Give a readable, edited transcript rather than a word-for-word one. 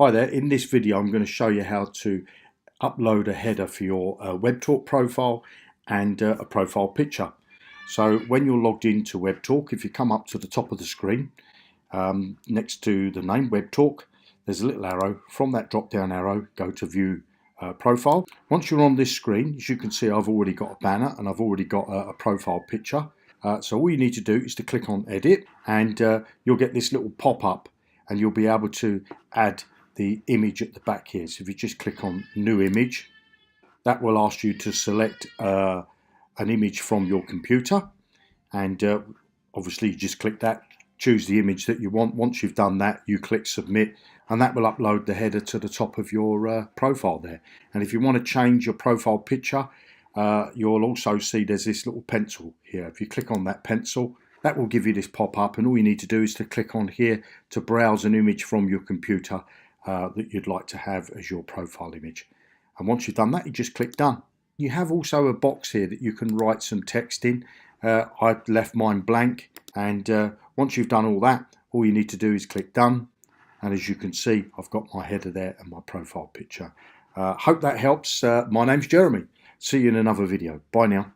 Hi there, in this video I'm going to show you how to upload a header for your Webtalk profile and a profile picture. So when you're logged into Webtalk, if you come up to the top of the screen next to the name Webtalk, there's a little arrow. From that drop down arrow, go to view profile. Once you're on this screen, as you can see, I've already got a banner and I've already got a profile picture. So all you need to do is to click on edit, and you'll get this little pop-up and you'll be able to add the image at the back here. So if you just click on new image, that will ask you to select an image from your computer, and obviously you just click that, choose the image that you want. Once you've done that, you click submit, and that will upload the header to the top of your profile there. And if you want to change your profile picture, you'll also see there's this little pencil here. If you click on that pencil, that will give you this pop-up, and all you need to do is to click on here to browse an image from your computer that you'd like to have as your profile image. And once you've done that, you just click done. You have also a box here that you can write some text in. I've left mine blank, and once you've done all that, all you need to do is click done. And as you can see, I've got my header there and my profile picture. Hope that helps. My name's Jeremy. See you in another video. Bye now.